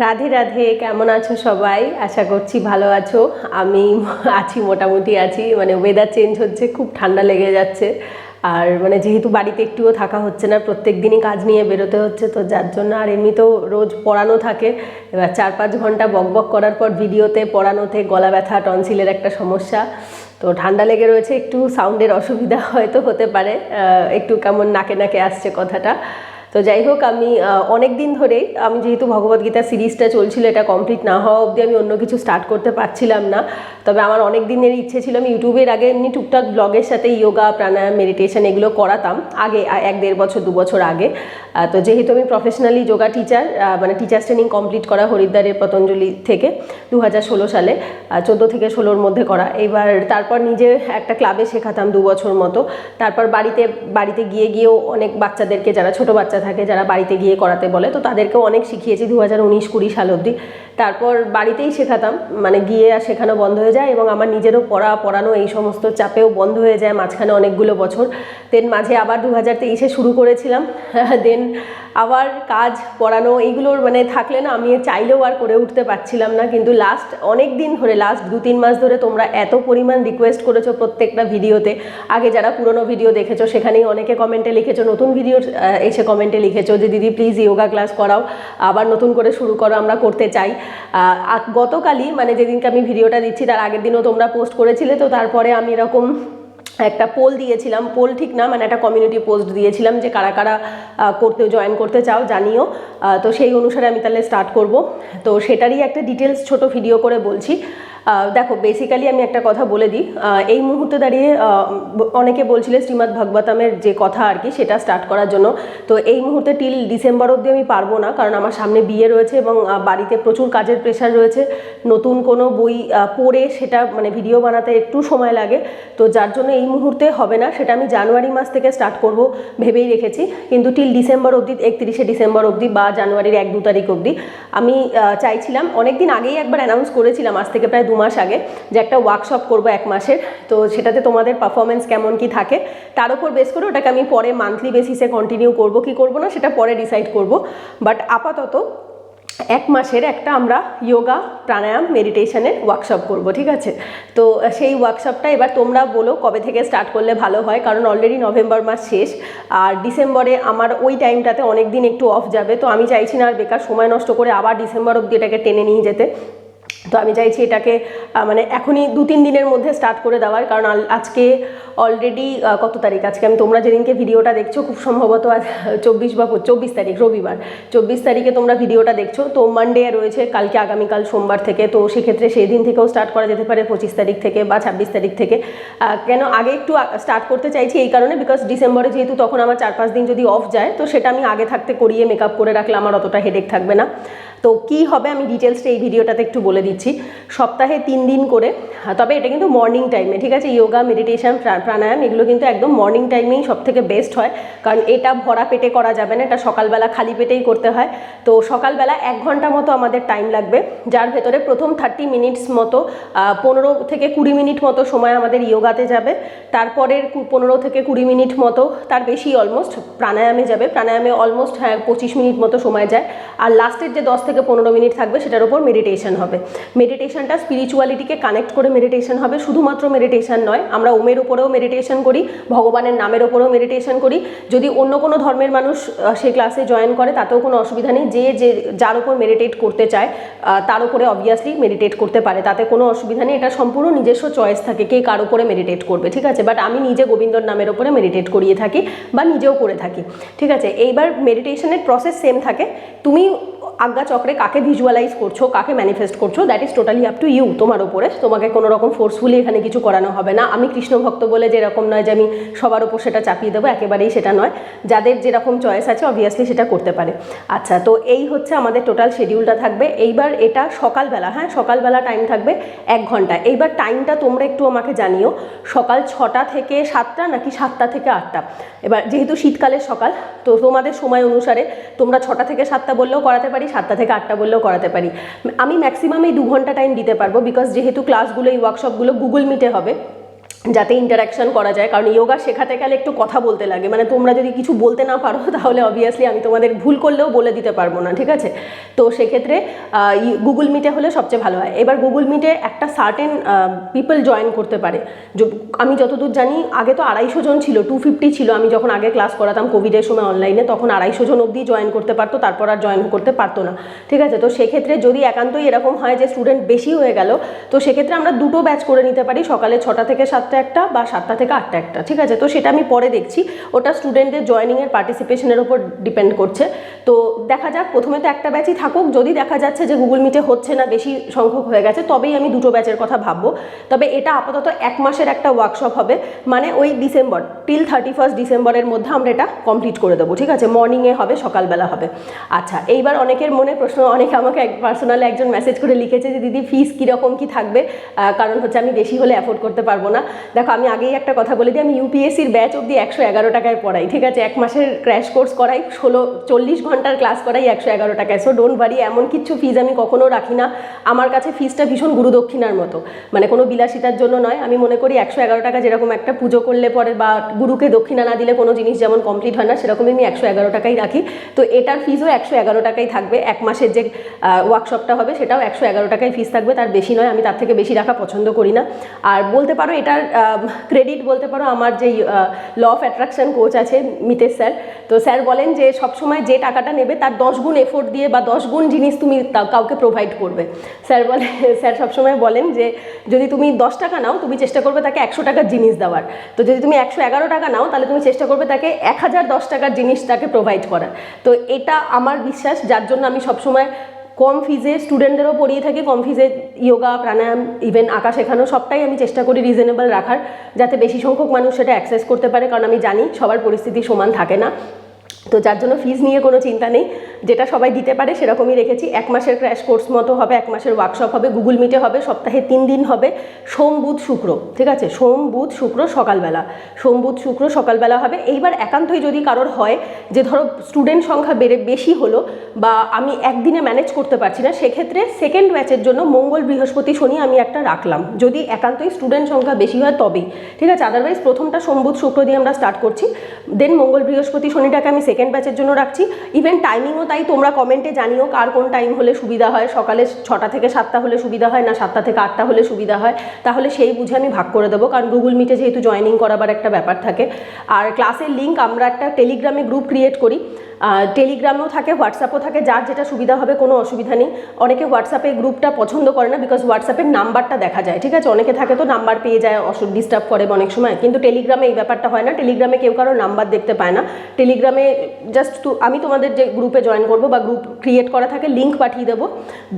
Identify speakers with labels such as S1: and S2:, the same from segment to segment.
S1: রাধে রাধে, কেমন আছো সবাই? আশা করছি ভালো আছো। আমি আছি, মোটামুটি আছি। মানে ওয়েদার চেঞ্জ হচ্ছে, খুব ঠান্ডা লেগে যাচ্ছে। আর মানে যেহেতু বাড়িতে একটুও থাকা হচ্ছে না, প্রত্যেক দিনই কাজ নিয়ে বেরোতে হচ্ছে, তো যার জন্য। আর এমনিতেও রোজ পড়ানো থাকে। এবার 4-5 ঘন্টা বকবক করার পর ভিডিওতে পড়ানোতে গলা ব্যথা, টনসিলের একটা সমস্যা। তো ঠান্ডা লেগে রয়েছে, একটু সাউন্ডের অসুবিধা হয়তো হতে পারে, একটু কেমন নাকে নাকে আসছে কথাটা। তো যাই হোক, আমি অনেক দিন ধরেই, আমি যেহেতু ভগবদ্গীতা সিরিজটা চলছিল, এটা কমপ্লিট না হওয়া অবধি আমি অন্য কিছু স্টার্ট করতে পারছিলাম না। তবে আমার অনেক দিনের ইচ্ছে ছিল, আমি ইউটিউবের আগে এমনি টুকটাক ব্লগের সাথে যোগা, প্রাণায়াম, মেডিটেশন এগুলো করাতাম আগে, 1-1.5 বছর 2 বছর আগে। তো যেহেতু আমি প্রফেশনালি যোগা টিচার, মানে টিচার্স ট্রেনিং কমপ্লিট করা হরিদ্বারের পতঞ্জলি থেকে 2016 সালে, 14 থেকে 16-র মধ্যে করা। এবার তারপর নিজে একটা ক্লাবে শেখাতাম 2 বছর মতো। তারপর বাড়িতে গিয়েও অনেক বাচ্চাদেরকে, যারা ছোট বাচ্চা থাকে, যারা বাড়িতে গিয়ে করাতে বলে, তো তাদেরকেও অনেক শিখিয়েছি 2019-20 সাল অবধি। তারপর বাড়িতেই শেখাতাম, মানে গিয়ে আর শেখানো বন্ধ হয়ে যায়, এবং আমার নিজেরও পড়ানো এই সমস্ত চাপেও বন্ধ হয়ে যায় মাঝখানে অনেকগুলো বছর। দেন মাঝে আবার 2023-এ শুরু করেছিলাম। দেন আবার কাজ, পড়ানো এইগুলোর মানে থাকলে না, আমি চাইলেও আর করে উঠতে পারছিলাম না। কিন্তু অনেক দিন ধরে, লাস্ট 2-3 মাস ধরে তোমরা এত পরিমাণ রিকোয়েস্ট করেছো প্রত্যেকটা ভিডিওতে। আগে যারা পুরনো ভিডিও দেখেছো সেখানেই অনেকে কমেন্টে লিখেছো, নতুন ভিডিও এসে কমেন্টে লিখেছো যে দিদি প্লিজ যোগা ক্লাস করাও, আবার নতুন করে শুরু করো, আমরা করতে চাই। গতকালই, মানে যেদিনকে আমি ভিডিওটা দিচ্ছি তার আগের দিনও তোমরা পোস্ট করেছিলে, তো তারপরে আমি এরকম একটা পোল দিয়েছিলাম, পোল ঠিক না, মানে একটা কমিউনিটি পোস্ট দিয়েছিলাম যে কারা কারা জয়েন করতে চাও জানিও। তো সেই অনুসারে আমি তাহলে স্টার্ট করব। তো সেটারই একটা ডিটেলস ছোট ভিডিও করে বলছি। দেখো, বেসিক্যালি আমি একটা কথা বলে দিই। এই মুহূর্তে দাঁড়িয়ে অনেকে বলছিলে শ্রীমদ্ ভাগবতমের যে কথা আর কি, সেটা স্টার্ট করার জন্য। তো এই মুহূর্তে টিল ডিসেম্বর অবধি আমি পারবো না, কারণ আমার সামনে বিয়ে রয়েছে এবং বাড়িতে প্রচুর কাজের প্রেশার রয়েছে। নতুন কোনো বই পড়ে সেটা মানে ভিডিও বানাতে একটু সময় লাগে, তো যার জন্য এই মুহূর্তে হবে না। সেটা আমি জানুয়ারি মাস থেকে স্টার্ট করব ভেবেই রেখেছি, কিন্তু টিল ডিসেম্বর অবধি, 31শে ডিসেম্বর অবধি বা জানুয়ারির 1-2 তারিখ অবধি আমি চাইছিলাম। অনেকদিন আগেই একবার অ্যানাউন্স করেছিলাম, আজ থেকে প্রায় 2 মাস আগে, যে একটা ওয়ার্কশপ করব 1 মাসের। তো সেটাতে তোমাদের পারফরমেন্স কেমন কি থাকে তার উপর বেস করে ওটাকে আমি পরে মান্থলি বেসিসে কন্টিনিউ করব কি করব না, সেটা পরে ডিসাইড করব। বাট আপাতত 1 মাসের একটা আমরা যোগা, প্রাণায়াম, মেডিটেশনের ওয়ার্কশপ করব, ঠিক আছে? তো সেই ওয়ার্কশপটা এবার তোমরা বলো কবে থেকে স্টার্ট করলে ভালো হয়, কারণ অলরেডি নভেম্বর মাস শেষ, আর ডিসেম্বরে আমার ওই টাইমটাতে অনেক দিন একটু অফ যাবে। তো আমি চাইছি না আর বেকার সময় নষ্ট করে আবার ডিসেম্বর অবধি এটাকে টেনে নিয়ে যেতে। তো আমি চাইছি এটাকে মানে এখনই 2-3 দিনের মধ্যে স্টার্ট করে দেওয়ার, কারণ আজকে অলরেডি কত তারিখ, আজকে আমি, তোমরা যেদিনকে ভিডিওটা দেখছো খুব সম্ভবত আজ 24 তারিখ, রবিবার। 24 তারিখে তোমরা ভিডিওটা দেখছো, তো মানডে রয়েছে কালকে, আগামীকাল সোমবার থেকে। তো সেক্ষেত্রে সেই দিন থেকেও স্টার্ট করা যেতে পারে, 25 তারিখ থেকে বা 26 তারিখ থেকে। কেন আগে একটু স্টার্ট করতে চাইছি এই কারণে, বিকজ ডিসেম্বরে যেহেতু তখন আমার 4-5 দিন যদি অফ যায়, তো সেটা আমি আগে থাকতে করিয়ে মেকআপ করে রাখলে আমার অতটা হেডেক থাকবে না। তো কি হবে আমি ডিটেলসটা এই ভিডিওটাতে একটু বলে দিচ্ছি। সপ্তাহে 3 দিন করে, তবে এটা কিন্তু মর্নিং টাইমে, ঠিক আছে? যোগা, মেডিটেশন, প্রাণায়াম এগুলো কিন্তু একদম মর্নিং টাইমেই সব থেকে বেস্ট হয়, কারণ এটা ভরা পেটে করা যাবে না, এটা সকালবেলা খালি পেটেই করতে হয়। তো সকালবেলা 1 ঘন্টা মতো আমাদের টাইম লাগবে, যার ভেতরে প্রথম 30 মিনিটস মতো, 15 থেকে 20 মিনিট মতো সময় আমাদের যোগাতে যাবে। তারপরের 15 থেকে 20 মিনিট মতো, তার বেশি অলমোস্ট প্রাণায়ামে যাবে। প্রাণায়ামে অলমোস্ট 25 মিনিট মতো সময় যায়। আর লাস্টের যে 10 থেকে 15 মিনিট থাকবে সেটার উপর মেডিটেশন হবে। মেডিটেশনটা স্পিরিচুয়ালিটিকে কানেক্ট করে মেডিটেশন হবে, শুধুমাত্র মেডিটেশন নয়, আমরা ওমের উপরেও মেডিটেশন করি, ভগবানের নামের উপরেও মেডিটেশন করি। যদি অন্য কোনো ধর্মের মানুষ সেই ক্লাসে জয়েন করে তাতেও কোনো অসুবিধা নেই, যার উপর মেডিটেট করতে চায় তার উপরে অবভিয়াসলি মেডিটেট করতে পারে, তাতে কোনো অসুবিধা নেই। এটা সম্পূর্ণ নিজস্ব চয়েস থাকে কে কার উপরে মেডিটেট করবে, ঠিক আছে? বাট আমি নিজে গোবিন্দর নামের উপরে মেডিটেট করিয়ে থাকি বা নিজেও করে থাকি, ঠিক আছে? এইবার মেডিটেশনের প্রসেস সেম থাকে। তুমি আজ্ঞা চক্রে কাকে ভিজুয়ালাইজ করছো, কাকে ম্যানিফেস্ট করছো, that is totally up to you, তোমার উপরে। তোমাকে কোনো রকম ফোর্সফুলি এখানে কিছু করানো হবে না। আমি কৃষ্ণ ভক্ত বলে যেরকম নয় যে আমি সবার উপর সেটা চাপিয়ে দেবো, একেবারেই সেটা নয়। যাদের যেরকম চয়েস আছে অবভিয়াসলি সেটা করতে পারে। আচ্ছা, তো এই হচ্ছে আমাদের টোটাল শিডিউলটা থাকবে। এইবার এটা সকালবেলা, হ্যাঁ সকালবেলা টাইম থাকবে 1 ঘন্টা। এইবার টাইমটা তোমরা একটু আমাকে জানিও, সকাল 6টা থেকে 7টা নাকি 7টা থেকে 8টা। এবার যেহেতু শীতকালের সকাল, তো তোমাদের সময় অনুসারে তোমরা 6টা থেকে 7টা বললেও করাতে পারি, 7টা থেকে 8টা বললেও করাতে পারি। আমি ম্যাক্সিমাম এই 2 ঘন্টা টাইম দিতে পারবো, বিকজ যেহেতু ক্লাসগুলো, এই ওয়ার্কশপগুলো গুগল মিটে হবে। যাতে ইন্টারাকশন করা যায়, কারণ যোগা শেখাতে গেলে একটু কথা বলতে লাগে, মানে তোমরা যদি কিছু বলতে না পারো তাহলে অবভিয়াসলি আমি তোমাদের ভুল করলেও বলে দিতে পারবো না, ঠিক আছে। তো সেক্ষেত্রে গুগল মিটে হলে সবচেয়ে ভালো হয়। এবার গুগল মিটে একটা সার্টেন পিপল জয়েন করতে পারে। আমি যতদূর জানি আগে তো 250 জন ছিল, 250 ছিল আমি যখন আগে ক্লাস করাতাম কোভিডের সময় অনলাইনে, তখন 250 জন অবধি জয়েন করতে পারতো, তারপর আর জয়েন করতে পারতো না, ঠিক আছে। তো সেক্ষেত্রে যদি একান্তই এরকম হয় যে স্টুডেন্ট বেশি হয়ে গেল, তো সেক্ষেত্রে আমরা দুটো ব্যাচ করে নিতে পারি, সকালে 6টা থেকে 7টা একটা বা 7টা থেকে 8টা একটা, ঠিক আছে। তো সেটা আমি পরে দেখছি, ওটা স্টুডেন্টদের জয়েনিংয়ের পার্টিসিপেশনের ওপর ডিপেন্ড করছে। তো দেখা যাক, প্রথমে তো একটা ব্যাচই থাকুক, যদি দেখা যাচ্ছে যে গুগল মিটে হচ্ছে না, বেশি সংখ্যক হয়ে গেছে, তবেই আমি দুটো ব্যাচের কথা ভাববো। তবে এটা আপাতত 1 মাসের একটা ওয়ার্কশপ হবে, মানে ওই ডিসেম্বর টিল 31 ডিসেম্বরের মধ্যে আমরা এটা কমপ্লিট করে দেবো, ঠিক আছে। মর্নিংয়ে হবে, সকালবেলা হবে। আচ্ছা, এইবার অনেকের মনে প্রশ্ন, অনেকে আমাকে পার্সোনালি একজন মেসেজ করে লিখেছে যে দিদি ফিস কীরকম কী থাকবে, কারণ হচ্ছে আমি বেশি হলে অ্যাফোর্ড করতে পারবো না। দেখো, আমি আগেই একটা কথা বলে দিই, আমি ইউপিএসসির ব্যাচ অবধি 111 টাকায় পড়াই, ঠিক আছে। 1 মাসের ক্র্যাশ কোর্স করাই, 40 ঘন্টার ক্লাস করাই 111 টাকায়। সো ডোন্ট ওয়ারি, এমন কিছু ফিজ আমি কখনো রাখি না। আমার কাছে ফিজটা ভীষণ গুরুদক্ষিণার মতো, মানে কোনো বিলাসিতার জন্য নয়। আমি মনে করি 111 টাকা যেরকম একটা পুজো করলে পরে বা গুরুকে দক্ষিণা না দিলে কোনো জিনিস যেমন কমপ্লিট হয় না, সেরকমই আমি 111 টাকাই রাখি। তো এটার ফিজও 111 টাকাই থাকবে। 1 মাসের যে ওয়ার্কশপটা হবে সেটাও 111 টাকাই ফিজ থাকবে, তার বেশি নয়। আমি তার থেকে বেশি রাখা পছন্দ করি না। আর বলতে পারো এটার ক্রেডিট বলতে পারো আমার যে ল অফ অ্যাট্রাকশন কোচ আছে মিতেশ স্যার, তো স্যার বলেন যে সবসময় যে টাকাটা নেবে তার 10 গুণ এফোর্ট দিয়ে বা 10 গুণ জিনিস তুমি কাউকে প্রোভাইড করবে। স্যার সবসময় বলেন যে যদি তুমি 10 টাকা নাও, তুমি চেষ্টা করবে তাকে 100 টাকার জিনিস দেওয়ার। তো যদি তুমি 111 টাকা নাও, তাহলে তুমি চেষ্টা করবে তাকে 1010 টাকার জিনিস তাকে প্রোভাইড করার। তো এটা আমার বিশ্বাস, যার জন্য আমি সবসময় কম ফিজে স্টুডেন্টদেরও পড়িয়ে থাকি, কম ফিজে যোগা, প্রাণায়াম, ইভেন আঁকা শেখানো, সবটাই আমি চেষ্টা করি রিজনেবল রাখার, যাতে বেশি সংখ্যক মানুষ সেটা অ্যাক্সেস করতে পারে, কারণ আমি জানি সবার পরিস্থিতি সমান থাকে না। তো যার জন্য ফিজ নিয়ে কোনো চিন্তা নেই, যেটা সবাই দিতে পারে সেরকমই রেখেছি। 1 মাসের ক্র্যাশ কোর্স মতো হবে, 1 মাসের ওয়ার্কশপ হবে, গুগল মিটে হবে, সপ্তাহে 3 দিন হবে, সোম বুধ শুক্র, ঠিক আছে। সোম বুধ শুক্র সকালবেলা, সোম বুধ শুক্র সকালবেলা হবে। এইবার একান্তই যদি কারোর হয় যে ধরো স্টুডেন্ট সংখ্যা বেশি হলো বা আমি একদিনে ম্যানেজ করতে পারছি না, সেক্ষেত্রে সেকেন্ড ব্যাচের জন্য মঙ্গল বৃহস্পতি শনি আমি একটা রাখলাম, যদি একান্তই স্টুডেন্ট সংখ্যা বেশি হয় তবেই, ঠিক আছে। আদারওয়াইজ প্রথমটা সোম বুধ শুক্র দিয়ে আমরা স্টার্ট করছি, দেন মঙ্গল বৃহস্পতি শনিটাকে আমি সেকেন্ড ব্যাচের জন্য রাখছি। ইভেন টাইমিংও তাই, তোমরা কমেন্টে জানিও কার কোন টাইম হলে সুবিধা হয়, সকালে 6টা থেকে 7টা হলে সুবিধা হয় না 7টা থেকে 8টা হলে সুবিধা হয়, তাহলে সেই বুঝে আমি ভাগ করে দেবো, কারণ গুগল মিটে যেহেতু জয়েনিং করাবার একটা ব্যাপার থাকে। আর ক্লাসের লিঙ্ক আমরা একটা টেলিগ্রামে গ্রুপ ক্রিয়েট করি, টেলিগ্রামেও থাকে, হোয়াটসঅ্যাপও থাকে, যার যেটা সুবিধা হবে কোনো অসুবিধা নেই। অনেকে হোয়াটসঅ্যাপে গ্রুপটা পছন্দ করে না, বিকজ হোয়াটসঅ্যাপের নাম্বারটা দেখা যায়, ঠিক আছে। অনেকে থাকে তো নাম্বার পেয়ে যায়, ডিস্টার্ব করে অনেক সময়, কিন্তু টেলিগ্রামে এই ব্যাপারটা হয় না। টেলিগ্রামে কেউ কারো নাম্বার দেখতে পায় না। টেলিগ্রামে জাস্ট আমি তোমাদের যে গ্রুপে জয়েন করবো বা গ্রুপ ক্রিয়েট করা থাকে, লিঙ্ক পাঠিয়ে দেবো,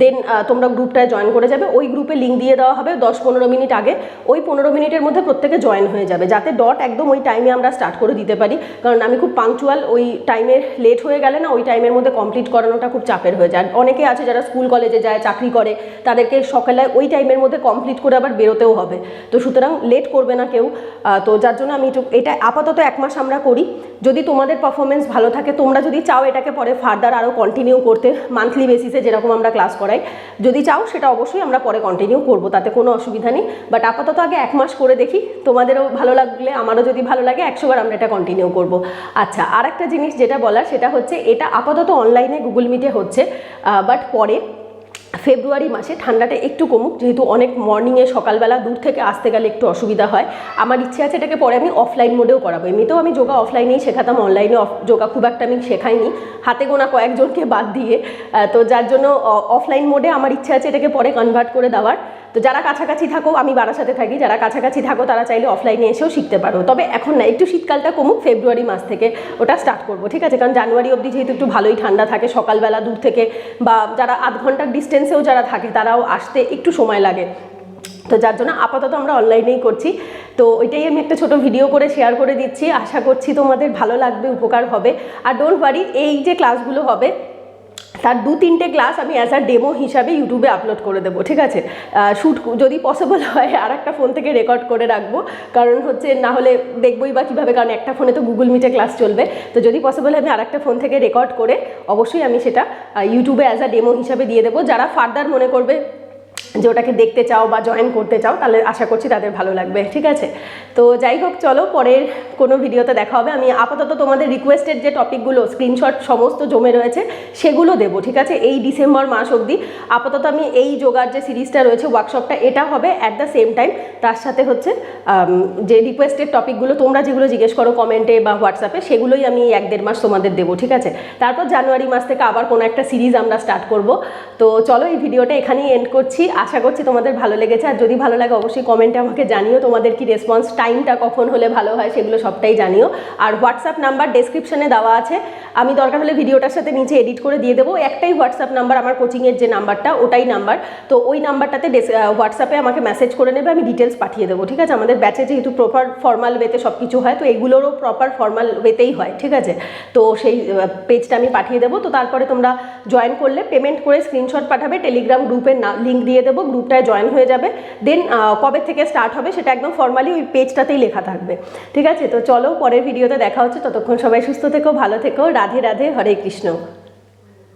S1: দেন তোমরা গ্রুপটায় জয়েন করে যাবে। ওই গ্রুপে লিঙ্ক দিয়ে দেওয়া হবে 10-15 মিনিট আগে, ওই 15 মিনিটের মধ্যে প্রত্যেকে জয়েন হয়ে যাবে, যাতে ডট একদম ওই টাইমে আমরা স্টার্ট করে দিতে পারি, কারণ আমি খুব পাংচুয়াল, ওই টাইমের লেট হয়ে গেলে না ওই টাইমের মধ্যে কমপ্লিট করানোটা খুব চাপের হয়ে যায়। অনেকে আছে যারা স্কুল কলেজে যায়, চাকরি করে, তাদেরকে সকালে ওই টাইমের মধ্যে কমপ্লিট করে আবার বেরোতেও হবে, তো সুতরাং লেট করবে না কেউ। তো যার জন্য আমি এটা আপাতত 1 মাস আমরা করি। যদি তোমাদের পারফরমেন্স ভালো থাকে, তোমরা যদি চাও এটাকে পরে ফার্দার আরও কন্টিনিউ করতে, মান্থলি বেসিসে যেরকম আমরা ক্লাস করাই, যদি চাও সেটা অবশ্যই আমরা পরে কন্টিনিউ করবো, তাতে কোনো অসুবিধা নেই। বাট আপাতত আগে 1 মাস করে দেখি, তোমাদেরও ভালো লাগলে আমারও যদি ভালো লাগে 100 বার আমরা এটা কন্টিনিউ করবো। আচ্ছা, আর একটা জিনিস যেটা বলার সেটা হচ্ছে, এটা আপাতত অনলাইনে গুগল মিটে হচ্ছে, বাট পরে ফেব্রুয়ারি মাসে ঠান্ডাটা একটু কমুক, যেহেতু অনেক মর্নিংয়ে সকালবেলা দূর থেকে আসতে গেলে একটু অসুবিধা হয়, আমার ইচ্ছে আছে এটাকে পরে আমি অফলাইন মোডেও করাবো। এমনিতেও আমি যোগা অফলাইনেই শেখাতাম, অনলাইনে যোগা খুব একটা আমি শেখাইনি, হাতে গোনা কয়েকজনকে বাদ দিয়ে। তো যার জন্য অফলাইন মোডে আমার ইচ্ছে আছে এটাকে পরে কনভার্ট করে দেওয়ার। তো যারা কাছাকাছি থাকো, আমি বারাসাতে থাকি, যারা কাছাকাছি থাকো তারা চাইলে অফলাইনে এসেও শিখতে পারো, তবে এখন না, একটু শীতকালটা কমুক, ফেব্রুয়ারি মাস থেকে ওটা স্টার্ট করবো, ঠিক আছে। কারণ জানুয়ারি অবধি যেহেতু একটু ভালোই ঠান্ডা থাকে, সকালবেলা দূর থেকে বা যারা আধ ঘন্টার ডিস্টেন্সেও যারা থাকে তারাও আসতে একটু সময় লাগে, তো যার জন্য আপাতত আমরা অনলাইনেই করছি। তো ওইটাই আমি একটা ছোটো ভিডিও করে শেয়ার করে দিচ্ছি, আশা করছি তোমাদের ভালো লাগবে, উপকার হবে। আর ডোন্ট ওয়ারি, এই যে ক্লাসগুলো হবে তার 2-3টে ক্লাস আমি অ্যাজ আ ডেমো হিসাবে ইউটিউবে আপলোড করে দেবো, ঠিক আছে। শ্যুট যদি পসিবল হয় আর একটা ফোন থেকে রেকর্ড করে রাখবো, কারণ হচ্ছে না হলে দেখবোই বা কীভাবে, কারণ একটা ফোনে তো গুগল মিটে ক্লাস চলবে। তো যদি পসিবল হয় আমি আর একটা ফোন থেকে রেকর্ড করে অবশ্যই আমি সেটা ইউটিউবে অ্যাজ আ ডেমো হিসাবে দিয়ে দেবো। যারা ফার্দার মনে করবে যে ওটাকে দেখতে চাও বা জয়েন করতে চাও, তাহলে আশা করছি তাদের ভালো লাগবে। ঠিক আছে, তো যাই হোক, চলো পরের কোনো ভিডিওতে দেখা হবে। আমি আপাতত তোমাদের রিকোয়েস্টেড যে টপিকগুলো স্ক্রিনশট সমস্ত জমে রয়েছে সেগুলো দেবো। ঠিক আছে, এই ডিসেম্বর মাস অবধি আপাতত আমি এই যোগার যে সিরিজটা রয়েছে ওয়ার্কশপটা, এটা হবে অ্যাট দ্য সেম টাইম। তার সাথে হচ্ছে যে রিকোয়েস্টেড টপিকগুলো তোমরা যেগুলো জিজ্ঞেস করো কমেন্টে বা হোয়াটসঅ্যাপে, সেগুলোই আমি 1-1.5 মাস তোমাদের দেবো। ঠিক আছে, তারপর জানুয়ারি মাস থেকে আবার কোনো একটা সিরিজ আমরা স্টার্ট করব। তো চলো এই ভিডিওটা এখানেই এন্ড করছি। আশা করছি তোমাদের ভালো লেগেছে, আর যদি ভালো লাগে অবশ্যই কমেন্টে আমাকে জানিও তোমাদের কি রেসপন্স, টাইমটা কখন হলে ভালো হয় সেগুলো সবটাই জানিও। আর হোয়াটসঅ্যাপ নাম্বার ডেসক্রিপশনে দেওয়া আছে, আমি দরকার হলে ভিডিওটার সাথে নিচে এডিট করে দিয়ে দেবো। একটাই হোয়াটসঅ্যাপ নাম্বার আমার কোচিংয়ের যে নাম্বারটা, ওটাই নাম্বার। তো ওই নাম্বারটাতে হোয়াটসঅ্যাপে আমাকে মেসেজ করে নেবে, আমি ডিটেলস পাঠিয়ে দেবো। ঠিক আছে, আমাদের ব্যাচে যেহেতু প্রপার ফর্মাল ওয়েতে সব কিছু হয়, তো এগুলোরও প্রপার ফর্মাল ওয়েতেই হয়। ঠিক আছে, তো সেই পেজটা আমি পাঠিয়ে দেবো। তো তারপরে তোমরা জয়েন করলে পেমেন্ট করে স্ক্রিনশট পাঠাবে, টেলিগ্রাম গ্রুপের লিঙ্ক দিয়ে দেবো, গ্রুপটায় জয়েন হয়ে যাবে। দেন কবে থেকে স্টার্ট হবে সেটা একদম ফর্মালি ওই পেজটাতেই লেখা থাকবে। ঠিক আছে, তো চলো পরের ভিডিওতে দেখা হচ্ছে। ততক্ষণ সবাই সুস্থ থেকো, ভালো থেকো, রাধে রাধে, হরে কৃষ্ণ।